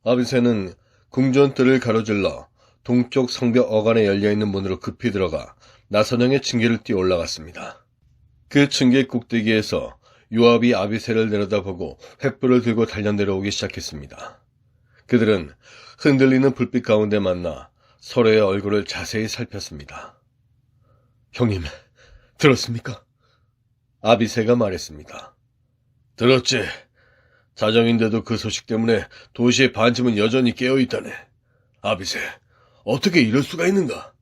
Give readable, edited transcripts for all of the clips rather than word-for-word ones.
아비새는 궁전뜰을 가로질러 동쪽 성벽 어간에 열려있는 문으로 급히 들어가 나선형의 층계를 뛰어 올라갔습니다. 그 층계 꼭대기에서 요압이 아비새를 내려다보고 횃불을 들고 달려 내려오기 시작했습니다. 그들은 흔들리는 불빛 가운데 만나 서로의 얼굴을 자세히 살폈습니다. 형님, 들었습니까? 아비새가 말했습니다. 들었지. 자정인데도 그 소식 때문에 도시의 반쯤은 여전히 깨어있다네. 아비새, 어떻게 이럴 수가 있는가?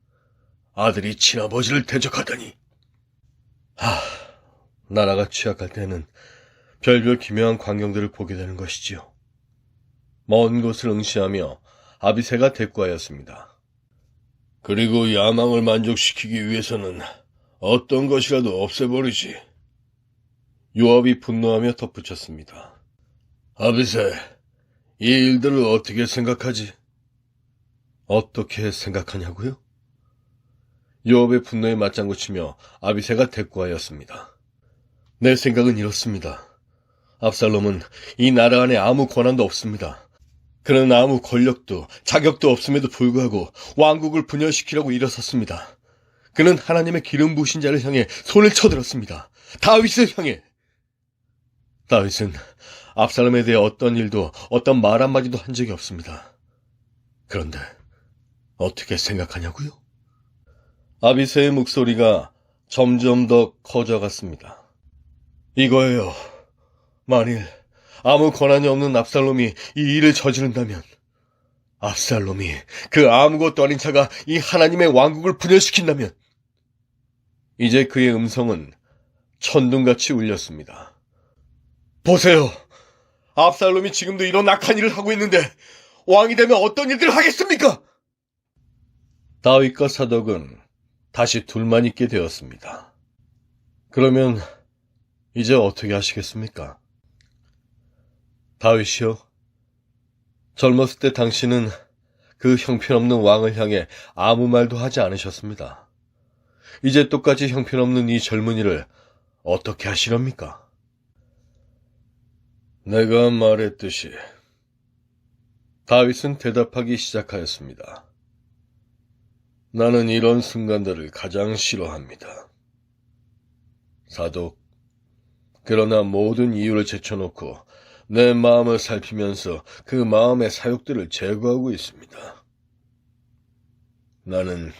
아들이 친아버지를 대적하다니. 나라가 취약할 때는 별별 기묘한 광경들을 보게 되는 것이지요. 먼 곳을 응시하며 아비새가 대꾸하였습니다. 그리고 야망을 만족시키기 위해서는 어떤 것이라도 없애버리지. 요압이 분노하며 덧붙였습니다. 아비새, 이 일들을 어떻게 생각하지? 어떻게 생각하냐고요? 요압의 분노에 맞장구 치며 아비새가 대꾸하였습니다. 내 생각은 이렇습니다. 압살롬은 이 나라 안에 아무 권한도 없습니다. 그는 아무 권력도 자격도 없음에도 불구하고 왕국을 분열시키려고 일어섰습니다. 그는 하나님의 기름 부으신 자를 향해 손을 쳐들었습니다. 다윗을 향해. 다윗은 압살롬에 대해 어떤 일도 어떤 말 한마디도 한 적이 없습니다. 그런데 어떻게 생각하냐고요? 아비새의 목소리가 점점 더 커져갔습니다. 이거예요. 만일 아무 권한이 없는 압살롬이 이 일을 저지른다면 압살롬이 그 아무것도 아닌 자가 이 하나님의 왕국을 분열시킨다면 이제 그의 음성은 천둥같이 울렸습니다. 보세요. 압살롬이 지금도 이런 악한 일을 하고 있는데 왕이 되면 어떤 일들을 하겠습니까? 다윗과 사독은 다시 둘만 있게 되었습니다. 그러면 이제 어떻게 하시겠습니까? 다윗이요? 젊었을 때 당신은 그 형편없는 왕을 향해 아무 말도 하지 않으셨습니다. 이제 똑같이 형편없는 이 젊은이를 어떻게 하시렵니까? 내가 말했듯이 다윗은 대답하기 시작하였습니다. 나는 이런 순간들을 가장 싫어합니다. 사독, 그러나 모든 이유를 제쳐놓고 내 마음을 살피면서 그 마음의 사욕들을 제거하고 있습니다. 나는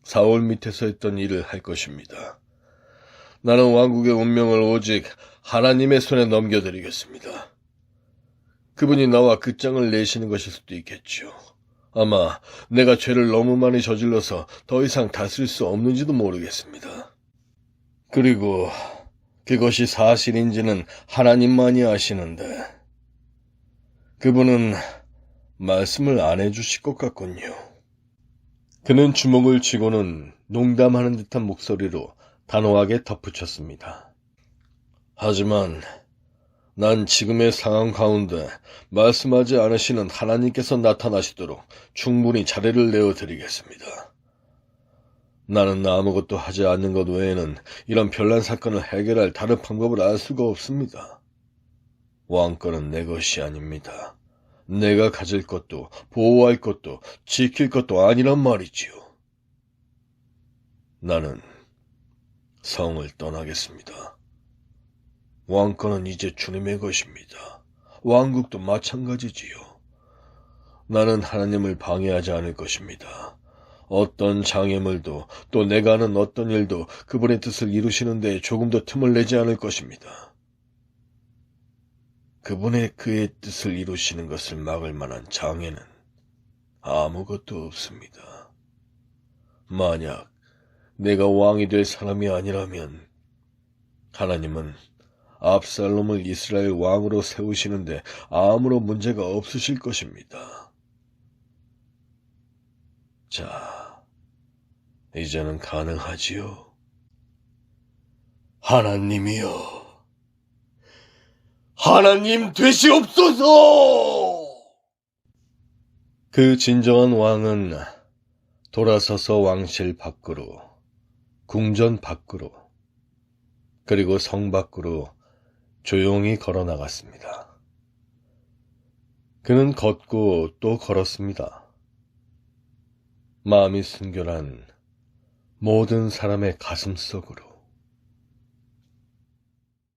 사울 밑에서 했던 일을 할 것입니다. 나는 왕국의 운명을 오직 하나님의 손에 넘겨드리겠습니다. 그분이 나와 끝장을 내시는 것일 수도 있겠죠. 아마 내가 죄를 너무 많이 저질러서 더 이상 다스릴 수 없는지도 모르겠습니다. 그리고 그것이 사실인지는 하나님만이 아시는데 그분은 말씀을 안 해주실 것 같군요. 그는 주먹을 쥐고는 농담하는 듯한 목소리로 단호하게 덧붙였습니다. 하지만 난 지금의 상황 가운데 말씀하지 않으시는 하나님께서 나타나시도록 충분히 자리를 내어드리겠습니다. 나는 아무것도 하지 않는 것 외에는 이런 별난 사건을 해결할 다른 방법을 알 수가 없습니다. 왕권은 내 것이 아닙니다. 내가 가질 것도 보호할 것도 지킬 것도 아니란 말이지요. 나는 성을 떠나겠습니다. 왕권은 이제 주님의 것입니다. 왕국도 마찬가지지요. 나는 하나님을 방해하지 않을 것입니다. 어떤 장애물도 또 내가 하는 어떤 일도 그분의 뜻을 이루시는 데 조금도 틈을 내지 않을 것입니다. 그분의 그의 뜻을 이루시는 것을 막을 만한 장애는 아무것도 없습니다. 만약 내가 왕이 될 사람이 아니라면 하나님은 압살롬을 이스라엘 왕으로 세우시는데 아무런 문제가 없으실 것입니다. 자, 이제는 가능하지요? 하나님이여, 하나님 되시옵소서! 그 진정한 왕은 돌아서서 왕실 밖으로, 궁전 밖으로, 그리고 성 밖으로 조용히 걸어 나갔습니다. 그는 걷고 또 걸었습니다. 마음이 순결한 모든 사람의 가슴 속으로.